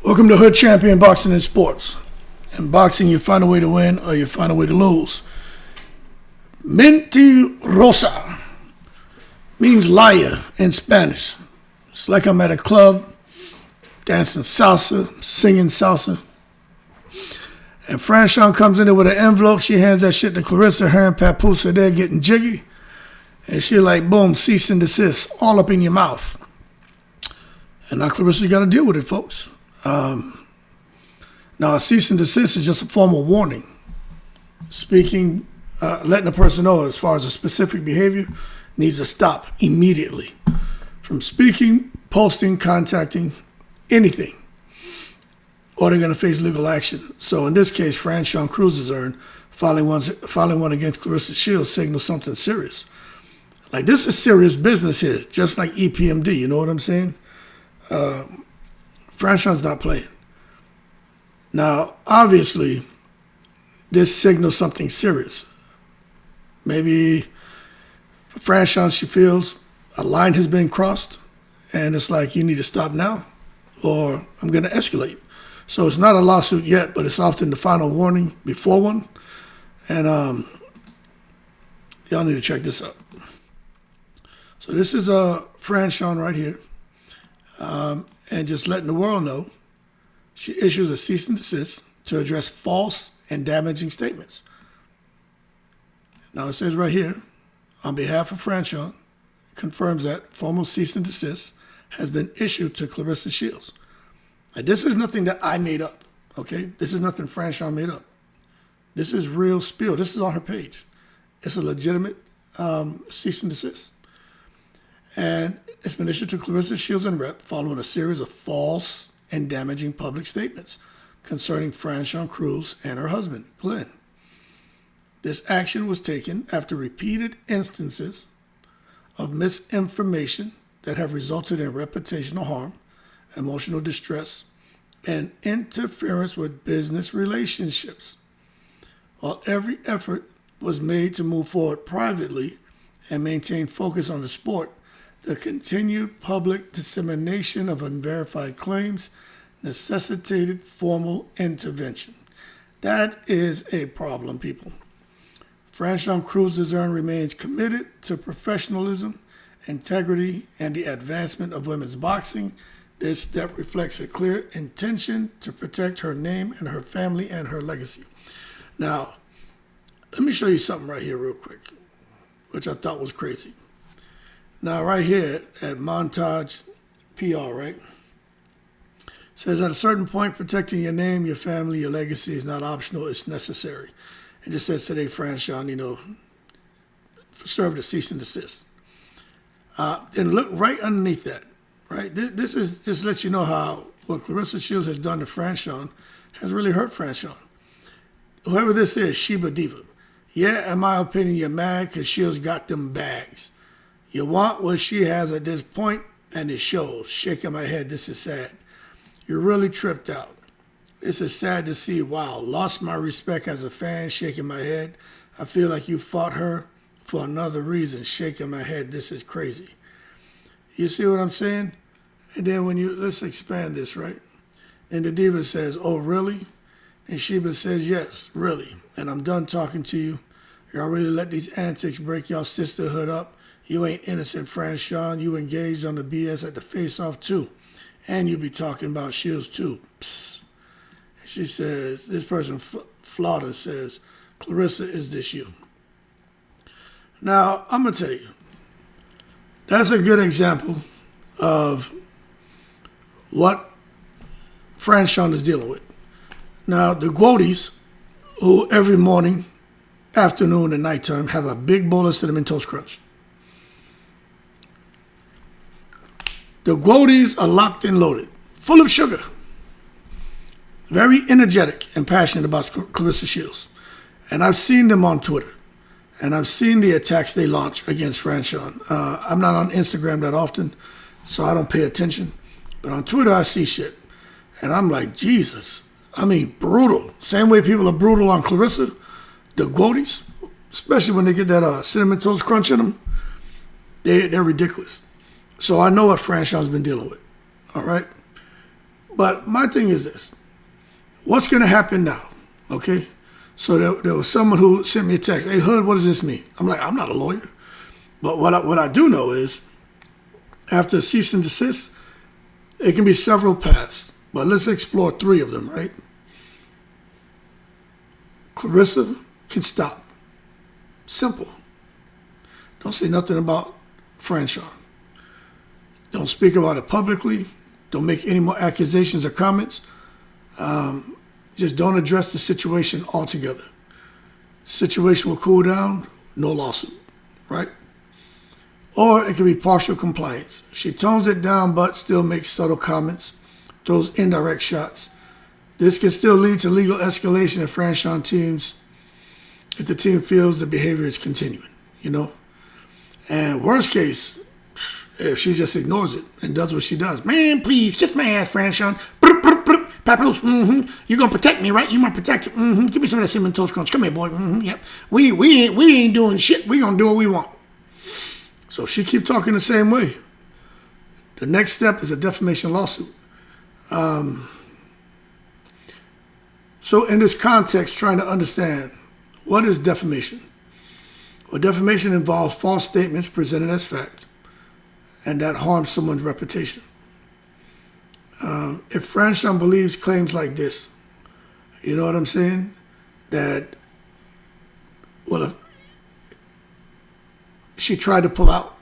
Welcome to Hood Champion Boxing and Sports. In boxing, you find a way to win or you find a way to lose. Mentirosa means liar in Spanish. It's like I'm at a club, dancing salsa, singing salsa. And Franchón comes in there with an envelope. She hands that shit to Claressa. Her and Papoose are there getting jiggy. And she like, boom, cease and desist, all up in your mouth. And now Claressa's got to deal with it, folks. Now, a cease and desist is just a formal warning. Speaking, letting a person know as far as a specific behavior needs to stop immediately. From speaking, posting, contacting, anything. Or they're going to face legal action. So in this case, Franchón Crews-Dezurn filing one against Claressa Shields signals something serious. Like, this is serious business here, just like EPMD, you know what I'm saying? Franchón's not playing. Now, obviously, this signals something serious. Maybe Franchón, she feels a line has been crossed, and it's like, you need to stop now, or I'm going to escalate. So it's not a lawsuit yet, but it's often the final warning before one. And y'all need to check this out. So this is Franchón right here. And just letting the world know, she issues a cease and desist to address false and damaging statements. Now it says right here, on behalf of Franchón, confirms that formal cease and desist has been issued to Claressa Shields. Now, this is nothing that I made up, okay? This is nothing Franchón made up. This is real spiel. This is on her page. It's a legitimate cease and desist. And it's been issued to Claressa Shields and Rep following a series of false and damaging public statements concerning Franchón Crews and her husband, Glenn. This action was taken after repeated instances of misinformation that have resulted in reputational harm, emotional distress, and interference with business relationships. While every effort was made to move forward privately and maintain focus on the sport, the continued public dissemination of unverified claims necessitated formal intervention. That is a problem, people. Franchón Crews-Dezurn remains committed to professionalism, integrity, and the advancement of women's boxing. This step reflects a clear intention to protect her name and her family and her legacy. Now, let me show you something right here real quick, which I thought was crazy. Now, right here at Montage PR, right? Says at a certain point, protecting your name, your family, your legacy is not optional, it's necessary. It just says today, Franchón, served a cease and desist. Then look right underneath that, right? This is just let you know how what Claressa Shields has done to Franchón has really hurt Franchón. Whoever this is, Sheba Diva. Yeah, in my opinion, you're mad because Shields got them bags. You want what she has at this point, and it shows. Shaking my head, this is sad. You're really tripped out. This is sad to see. Wow, lost my respect as a fan, shaking my head. I feel like you fought her for another reason, shaking my head. This is crazy. You see what I'm saying? And then let's expand this, right? And the diva says, oh, really? And Sheba says, yes, really. And I'm done talking to you. Y'all really let these antics break y'all sisterhood up. You ain't innocent, Franchón. You engaged on the BS at the face-off, too. And you be talking about Shields, too. Psst. And she says, this person, Flauta, says, Claressa, is this you? Now, I'm going to tell you, that's a good example of what Franchón is dealing with. Now, the Guodies, who every morning, afternoon, and nighttime have a big bowl of Cinnamon Toast Crunch. The Guodies are locked and loaded, full of sugar. Very energetic and passionate about Claressa Shields. And I've seen them on Twitter. And I've seen the attacks they launch against Franchón. I'm not on Instagram that often, so I don't pay attention. But on Twitter, I see shit. And I'm like, Jesus. I mean, brutal. Same way people are brutal on Claressa, the Guodies, especially when they get that Cinnamon Toast Crunch in them, they're ridiculous. So I know what Franchón's been dealing with, all right? But my thing is this. What's going to happen now? Okay? So there was someone who sent me a text. Hey, Hood, what does this mean? I'm like, I'm not a lawyer. But what I do know is, after cease and desist, it can be several paths. But let's explore 3 of them, right? Claressa can stop. Simple. Don't say nothing about Franchón. Don't speak about it publicly. Don't make any more accusations or comments. Just don't address the situation altogether. Situation will cool down, no lawsuit, right? Or it can be partial compliance. She tones it down but still makes subtle comments, throws indirect shots. This can still lead to legal escalation if Franchón teams, if the team feels the behavior is continuing, you know? And worst case, if she just ignores it and does what she does. Man, please, kiss my ass, Franchón. Papoose, you're going to protect me, right? You my protector. Give me some of that cinnamon toast crunch. Come here, boy. Yep. We ain't doing shit. We going to do what we want. So she keep talking the same way. The next step is a defamation lawsuit. So in this context, trying to understand, what is defamation? Well, defamation involves false statements presented as fact, and that harms someone's reputation. If Franchón believes claims like this, you know what I'm saying? That, well, if she tried to pull out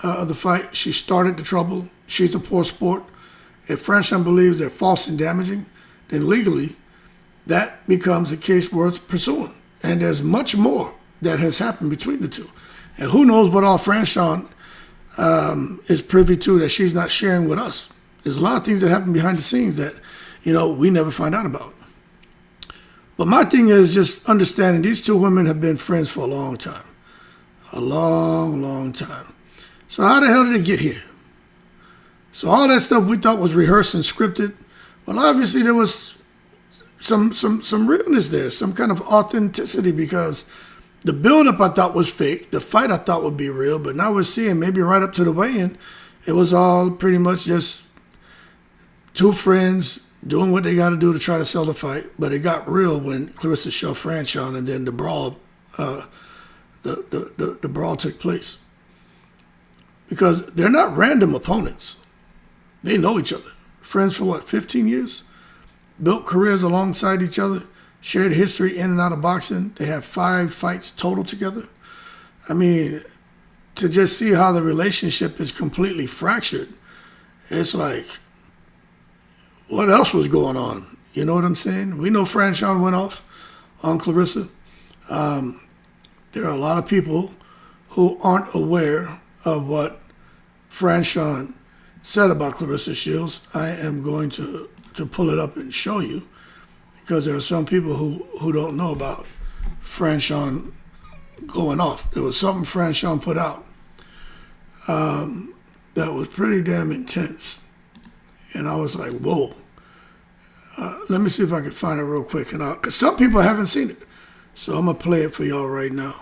of the fight, she started the trouble, she's a poor sport. If Franchón believes they're false and damaging, then legally, that becomes a case worth pursuing. And there's much more that has happened between the two. And who knows what all Franchón is privy to that she's not sharing with us. There's a lot of things that happen behind the scenes that, you know, we never find out about. But my thing is just understanding these 2 women have been friends for a long time. A long, long time. So how the hell did they get here? So all that stuff we thought was rehearsed and scripted, well, obviously there was some realness there, some kind of authenticity, because the build-up I thought was fake. The fight I thought would be real, but now we're seeing maybe right up to the weigh-in, it was all pretty much just 2 friends doing what they got to do to try to sell the fight. But it got real when Claressa shoved Franchón, and then the brawl, the brawl took place. Because they're not random opponents. They know each other. Friends for what, 15 years? Built careers alongside each other. Shared history in and out of boxing. They have 5 fights total together. I mean, to just see how the relationship is completely fractured, it's like, what else was going on? You know what I'm saying? We know Franchón went off on Claressa. There are a lot of people who aren't aware of what Franchón said about Claressa Shields. I am going to pull it up and show you, because there are some people who don't know about Franchón going off. There was something Franchón put out that was pretty damn intense. And I was like, whoa. Let me see if I can find it real quick. Because some people haven't seen it. So I'm going to play it for y'all right now.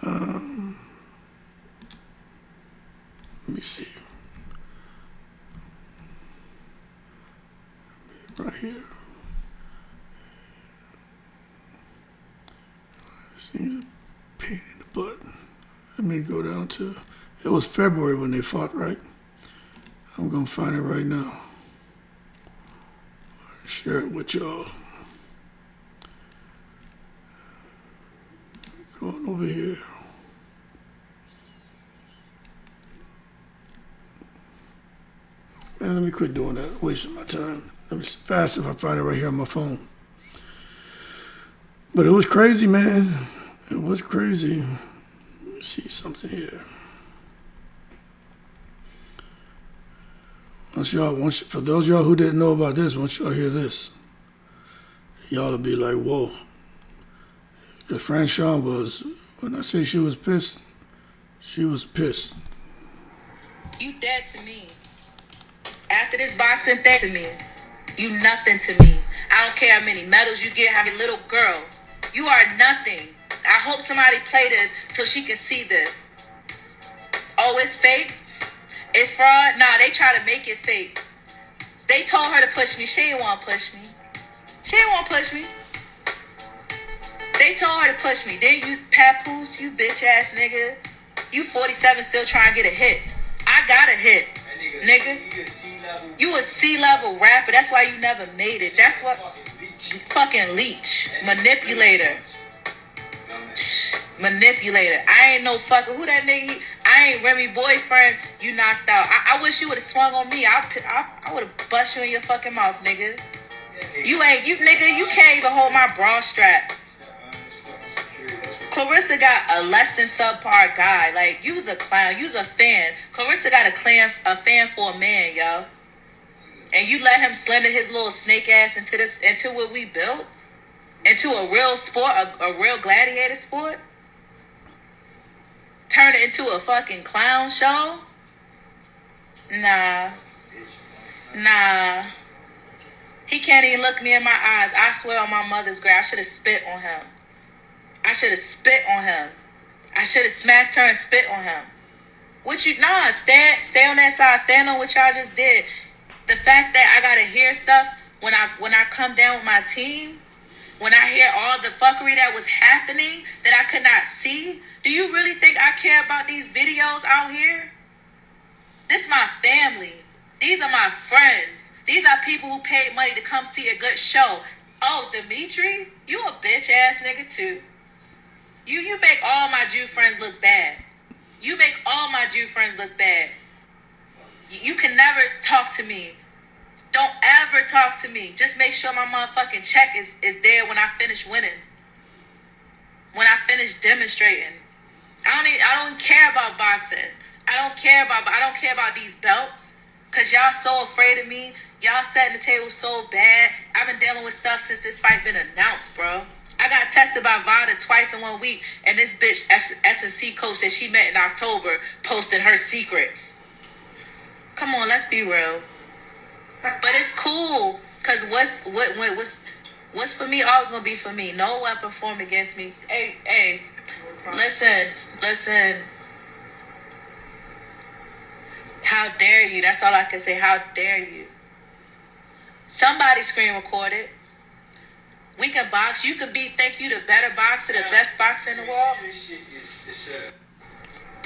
Let me see. Right here. Seems a pain in the butt. Let me go down to, it was February when they fought, right? I'm going to find it right now. Share it with y'all. Going over here. Man, let me quit doing that, wasting my time. It was fast if I find it right here on my phone. But it was crazy, man. It was crazy. Let me see something here. For those of y'all who didn't know about this, once y'all hear this, y'all will be like, whoa. Because Franchón was, when I say she was pissed, she was pissed. You dead to me. After this boxing thing to me, you nothing to me. I don't care how many medals you get, how many little girl. You are nothing. I hope somebody play this so she can see this. Oh, it's fake? It's fraud? Nah, they try to make it fake. They told her to push me. She didn't want to push me. She didn't want to push me. They told her to push me. Then you papoose, you bitch ass nigga. You 47 still trying to get a hit. I got a hit, nigga. You a C-level rapper. That's why you never made it. That's what. Fucking leech. Manipulator. Manipulator. I ain't no fucker. Who that nigga? I ain't Remy boyfriend. You knocked out. I wish you would have swung on me. I would have bust you in your fucking mouth, nigga. You nigga, you can't even hold my bra strap. Claressa got a less than subpar guy. Like, you was a clown. You was a fan. Claressa got a fan for a man, yo. And you let him slender his little snake ass into what we built? Into a real sport, a real gladiator sport? Turn it into a fucking clown show? Nah. He can't even look me in my eyes. I swear on my mother's grave, I should have spit on him. I should have spit on him. I should have smacked her and spit on him. Stay on that side. Stand on what y'all just did. The fact that I gotta hear stuff when I come down with my team, when I hear all the fuckery that was happening that I could not see, do you really think I care about these videos out here? This is my family. These are my friends. These are people who paid money to come see a good show. Oh, Dimitri, you a bitch ass nigga too. You make all my Jew friends look bad. You make all my Jew friends look bad. You can never talk to me. Don't ever talk to me. Just make sure my motherfucking check is there when I finish winning. When I finish demonstrating. I don't care about boxing. I don't care about these belts. Cause y'all so afraid of me. Y'all setting the table so bad. I've been dealing with stuff since this fight been announced, bro. I got tested by VADA twice in 1 week, and this bitch S&C coach that she met in October posted her secrets. Come on, let's be real. But it's cool, cause what's for me always gonna be for me. No weapon formed against me. Hey, listen. How dare you? That's all I can say. How dare you? Somebody screen recorded. We can box. You can think you the better boxer, the best boxer in the world.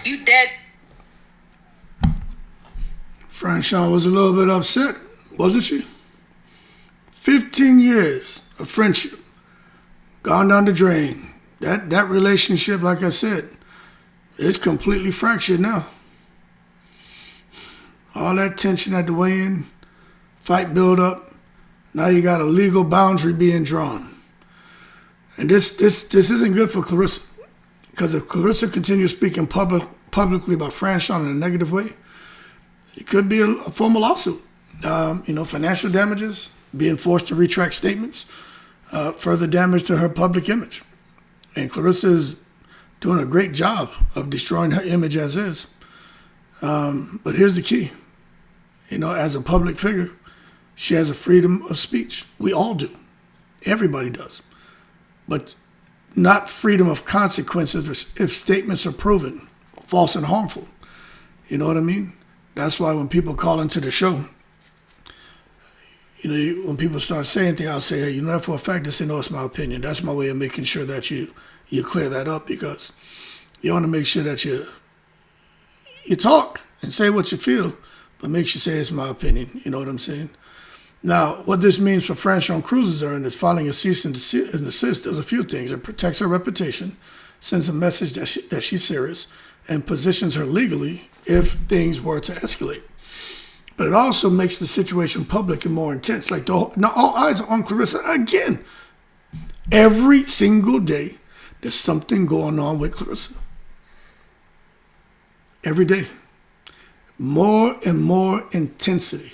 You dead. Franchón was a little bit upset, wasn't she? 15 years of friendship gone down the drain. That relationship, like I said, is completely fractured now. All that tension at the weigh-in, fight build up. Now you got a legal boundary being drawn. And this isn't good for Claressa. Because if Claressa continues speaking publicly about Franchón in a negative way, it could be a formal lawsuit. Financial damages, being forced to retract statements, further damage to her public image. And Claressa is doing a great job of destroying her image as is. But here's the key. As a public figure, she has a freedom of speech. We all do. Everybody does. But not freedom of consequences if statements are proven false and harmful. You know what I mean? That's why when people call into the show, when people start saying things, I'll say, hey, that for a fact, they say, no, it's my opinion. That's my way of making sure that you clear that up, because you want to make sure that you talk and say what you feel, but make sure you say it's my opinion. You know what I'm saying? Now, what this means for Franchón Crews-Dezurn is filing a cease and desist does a few things. It protects her reputation, sends a message that she's serious, and positions her legally if things were to escalate. But it also makes the situation public and more intense. Like, now all eyes are on Claressa again. Every single day, there's something going on with Claressa. Every day. More and more intensity.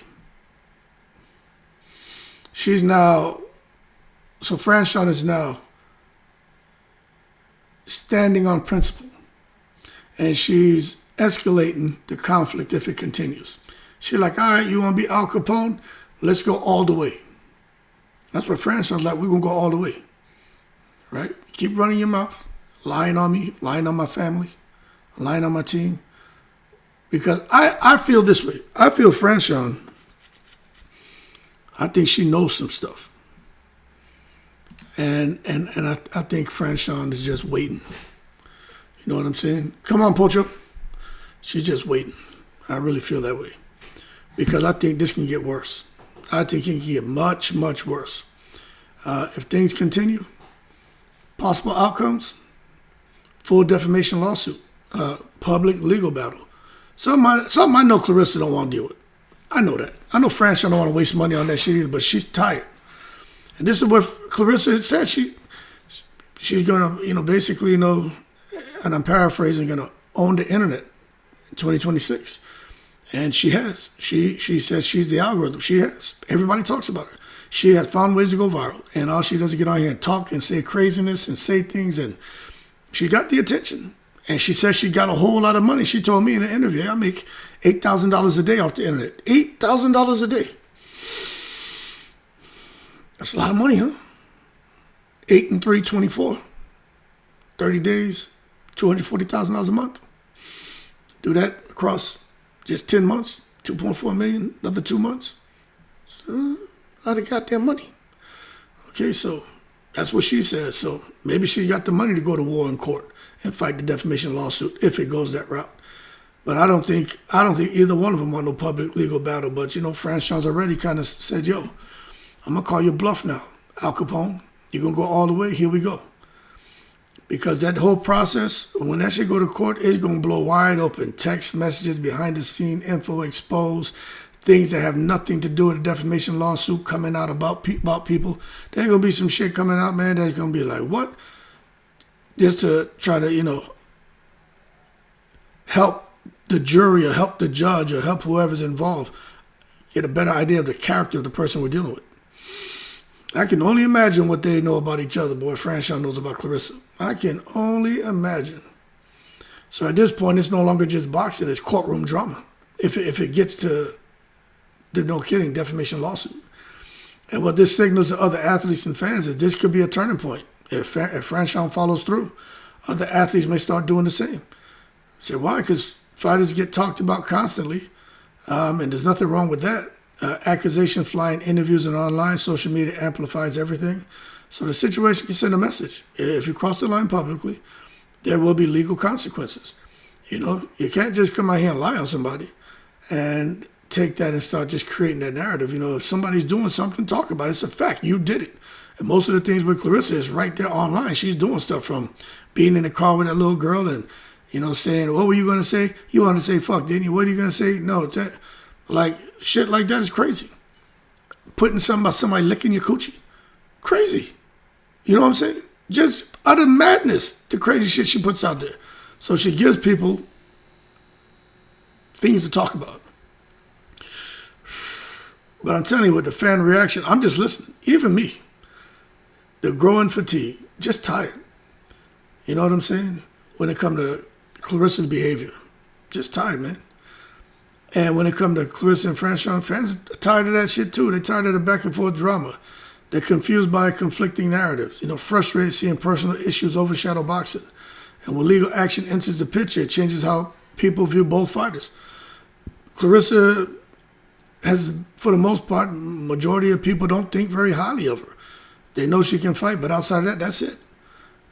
Franchón is now standing on principle. And she's escalating the conflict if it continues. She's like, all right, you want to be Al Capone? Let's go all the way. That's what Franchón's like. We're going to go all the way. Right? Keep running your mouth. Lying on me. Lying on my family. Lying on my team. Because I feel this way. I feel Franchón I think she knows some stuff. And I think Franchón is just waiting. You know what I'm saying? Come on, Pocho. She's just waiting. I really feel that way. Because I think this can get worse. I think it can get much, much worse. If things continue, possible outcomes, full defamation lawsuit, public legal battle. Something I know Claressa don't want to deal with. I know that. I know Franchón don't want to waste money on that shit either, but she's tired. And this is what Claressa had said. She's going to, basically, and I'm paraphrasing, going to own the internet in 2026. And she has. She says she's the algorithm. She has. Everybody talks about her. She has found ways to go viral. And all she does is get on here and talk and say craziness and say things. And she got the attention. And she says she got a whole lot of money. She told me in an interview, I make $8,000 a day off the internet. $8,000 a day. That's a lot of money, huh? 8 and 3, 24. 30 days, $240,000 a month. Do that across just 10 months, 2.4 million, another 2 months. So, a lot of goddamn money. Okay, so that's what she says. So maybe she got the money to go to war in court and fight the defamation lawsuit if it goes that route. But I don't think either one of them want no public legal battle. But Franchón's already kind of said, yo, I'm gonna call your bluff now. Al Capone, you're gonna go all the way, here we go. Because that whole process, when that shit go to court, it's gonna blow wide open. Text messages, behind the scene info exposed, things that have nothing to do with the defamation lawsuit coming out about people. There's gonna be some shit coming out, man, that's gonna be like, what? Just to try to, help the jury or help the judge or help whoever's involved get a better idea of the character of the person we're dealing with. I can only imagine what they know about each other, but what Franchón knows about Claressa. I can only imagine. So at this point, it's no longer just boxing, it's courtroom drama. If it gets to the no kidding defamation lawsuit. And what this signals to other athletes and fans is this could be a turning point. If Franchón follows through, other athletes may start doing the same. Say, why? Because fighters get talked about constantly, and there's nothing wrong with that. Accusation flying interviews and online, social media amplifies everything. So the situation can send a message. If you cross the line publicly, there will be legal consequences. You can't just come out here and lie on somebody and take that and start just creating that narrative. If somebody's doing something, talk about it. It's a fact. You did it. And most of the things with Claressa is right there online. She's doing stuff from being in the car with that little girl and, saying, what were you going to say? You want to say fuck, didn't you? What are you going to say? No, shit like that is crazy. Putting something about somebody licking your coochie. Crazy. You know what I'm saying? Just utter madness, the crazy shit she puts out there. So she gives people things to talk about. But I'm telling you, with the fan reaction, I'm just listening. Even me. The growing fatigue. Just tired. You know what I'm saying? When it comes to Claressa's behavior. Just tired, man. And when it comes to Claressa and Franchón, fans are tired of that shit too. They're tired of the back and forth drama. They're confused by conflicting narratives. Frustrated seeing personal issues overshadow boxing. And when legal action enters the picture, it changes how people view both fighters. Claressa has, for the most part, majority of people don't think very highly of her. They know she can fight, but outside of that, that's it.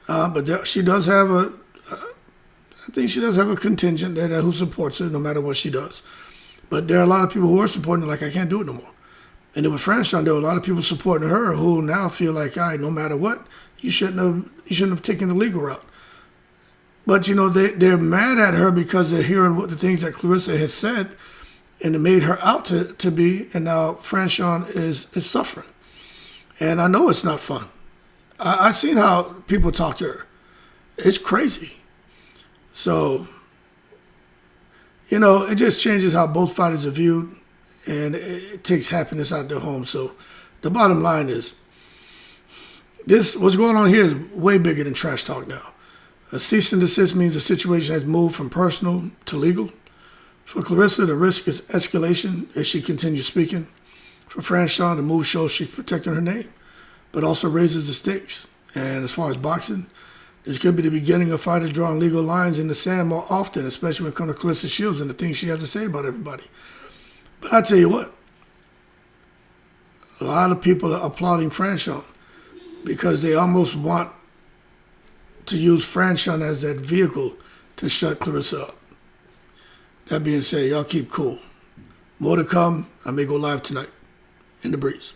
But she does have I think she does have a contingent there who supports her no matter what she does. But there are a lot of people who are supporting her like, I can't do it no more. And then with Franchón, there were a lot of people supporting her who now feel like, all right, no matter what, you shouldn't have taken the legal route. But, they're mad at her because they're hearing what the things that Claressa has said and it made her out to be, and now Franchón is suffering. And I know it's not fun. I've seen how people talk to her. It's crazy. So, it just changes how both fighters are viewed, and it takes happiness out their home. So the bottom line is, what's going on here is way bigger than trash talk now. A cease and desist means the situation has moved from personal to legal. For Claressa, the risk is escalation as she continues speaking. For Franchón, the move shows she's protecting her name, but also raises the stakes. And as far as boxing, this could be the beginning of fighters drawing legal lines in the sand more often, especially when it comes to Claressa Shields and the things she has to say about everybody. But I tell you what, A lot of people are applauding Franchón because they almost want to use Franchón as that vehicle to shut Claressa up. That being said, y'all keep cool. More to come. I may go live tonight in the breeze.